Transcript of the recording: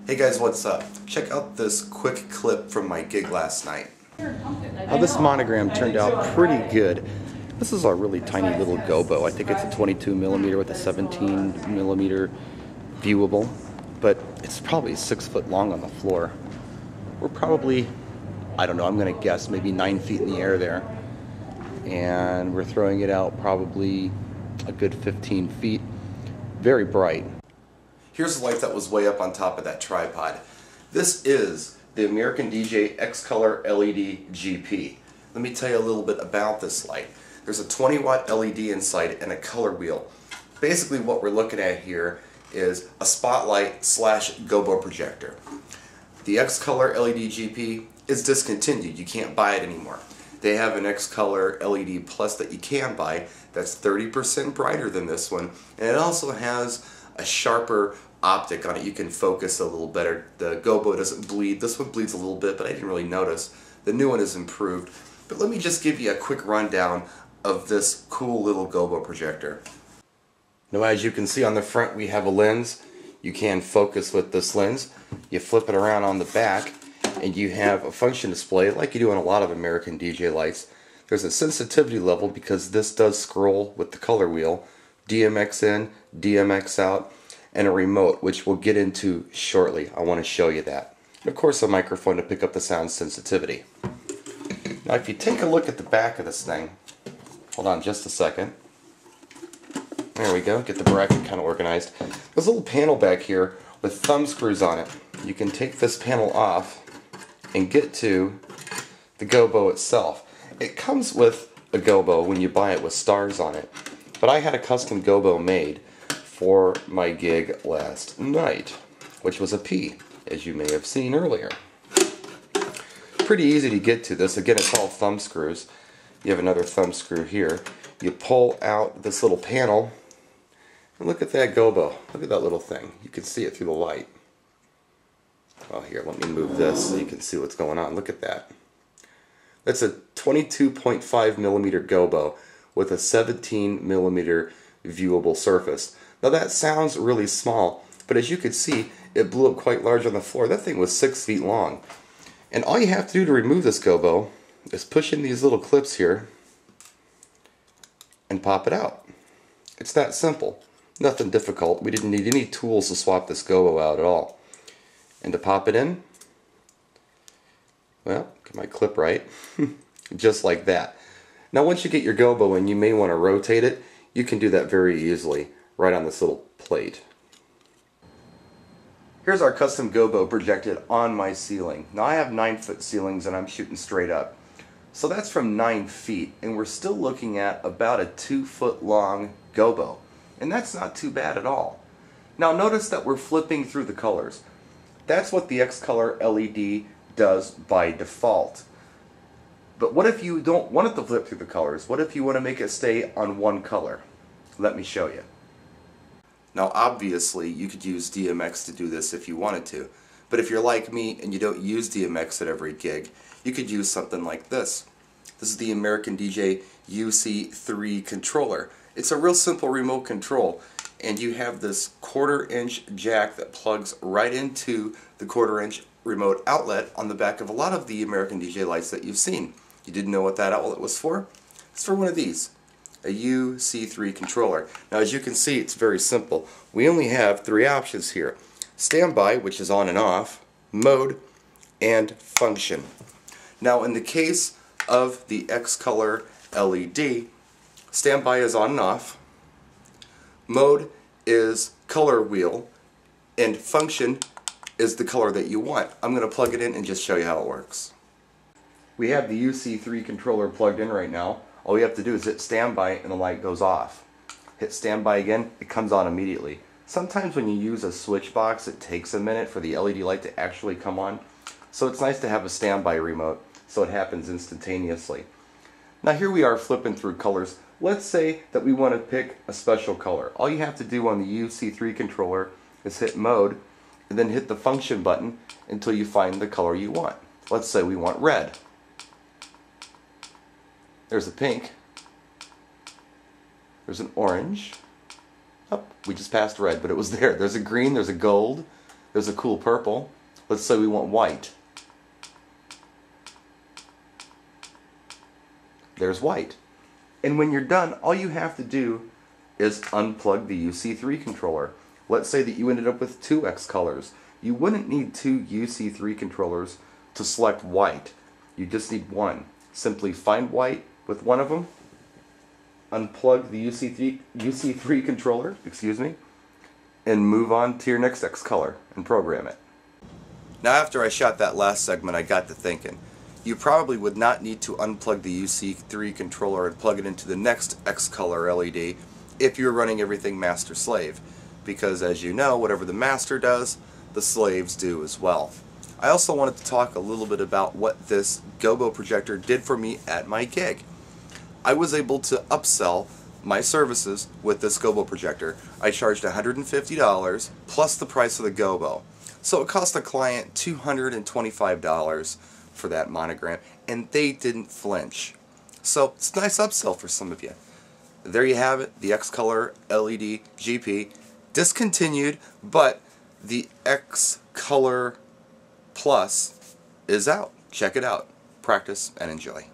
Hey guys, what's up? Check out this quick clip from my gig last night. Now this monogram turned out pretty good. This is a really tiny little gobo. I think it's a 22mm with a 17mm viewable, but it's probably 6 foot long on the floor. We're probably, I don't know, I'm going to guess maybe 9 feet in the air there. And we're throwing it out probably a good 15 feet. Very bright. Here's the light that was way up on top of that tripod. This is the American DJ X-Color LED GP. Let me tell you a little bit about this light. There's a 20 watt LED inside and a color wheel. Basically what we're looking at here is a spotlight slash Gobo projector. The X-Color LED GP is discontinued. You can't buy it anymore. They have an X-Color LED Plus that you can buy that's 30% brighter than this one, and it also has a sharper optic on it. You can focus a little better. The Gobo doesn't bleed. This one bleeds a little bit, but I didn't really notice. The new one is improved. But let me just give you a quick rundown of this cool little Gobo projector. Now, as you can see on the front, we have a lens. You can focus with this lens. You flip it around on the back, and you have a function display like you do on a lot of American DJ lights. There's a sensitivity level because this does scroll with the color wheel. DMX in, DMX out, and a remote, which we'll get into shortly. I want to show you that. And of course a microphone to pick up the sound sensitivity. Now if you take a look at the back of this thing, hold on just a second. There we go, get the bracket kind of organized. There's a little panel back here with thumb screws on it. You can take this panel off and get to the Gobo itself. It comes with a Gobo when you buy it with stars on it. But I had a custom Gobo made for my gig last night, which was a P, as you may have seen earlier. Pretty easy to get to this. Again, it's all thumb screws. You have another thumb screw here. You pull out this little panel, and look at that Gobo. Look at that little thing. You can see it through the light. Oh, here, let me move this so you can see what's going on. Look at that. That's a 22.5mm Gobo with a 17mm viewable surface. Now that sounds really small, but as you can see, it blew up quite large on the floor. That thing was 6 feet long. And all you have to do to remove this Gobo is push in these little clips here and pop it out. It's that simple. Nothing difficult. We didn't need any tools to swap this Gobo out at all. And to pop it in, well, get my clip right, just like that. Now once you get your Gobo in, you may want to rotate it. You can do that very easily right on this little plate. Here's our custom Gobo projected on my ceiling. Now I have 9-foot ceilings and I'm shooting straight up. So that's from 9 feet, and we're still looking at about a 2-foot long Gobo. And that's not too bad at all. Now notice that we're flipping through the colors. That's what the X-Color LED does by default. But what if you don't want it to flip through the colors? What if you want to make it stay on one color? Let me show you. Now obviously you could use DMX to do this if you wanted to. But if you're like me and you don't use DMX at every gig, you could use something like this. This is the American DJ UC3 controller. It's a real simple remote control, and you have this 1/4-inch jack that plugs right into the 1/4-inch remote outlet on the back of a lot of the American DJ lights that you've seen. You didn't know what that outlet was for? It's for one of these, a UC3 controller. Now as you can see, it's very simple. We only have 3 options here: standby, which is on and off, mode, and function. Now in the case of the X-Color LED, standby is on and off, mode is color wheel, and function is the color that you want. I'm going to plug it in and just show you how it works. We have the UC3 controller plugged in right now. All you have to do is hit standby and the light goes off. Hit standby again, it comes on immediately. Sometimes when you use a switch box, it takes a minute for the LED light to actually come on. So it's nice to have a standby remote so it happens instantaneously. Now here we are flipping through colors. Let's say that we want to pick a special color. All you have to do on the UC3 controller is hit mode and then hit the function button until you find the color you want. Let's say we want red. There's a pink. There's an orange. Oh, we just passed red, but it was there. There's a green, there's a gold, There's a cool purple. Let's say we want white. There's white. And when you're done, all you have to do is unplug the UC3 controller. Let's say that you ended up with 2 X colors. You wouldn't need 2 UC3 controllers to select white. You just need one. Simply find white with one of them, unplug the UC3 controller, and move on to your next X color and program it. Now after I shot that last segment, I got to thinking, you probably would not need to unplug the UC3 controller and plug it into the next X color LED if you're running everything master slave, because as you know, whatever the master does, the slaves do as well. I also wanted to talk a little bit about what this Gobo projector did for me at my gig. I was able to upsell my services with this Gobo projector. I charged $150 plus the price of the Gobo. So it cost the client $225 for that monogram, and they didn't flinch. So it's a nice upsell for some of you. There you have it, the X Color LED GP. Discontinued, but the X Color Plus is out. Check it out. Practice and enjoy.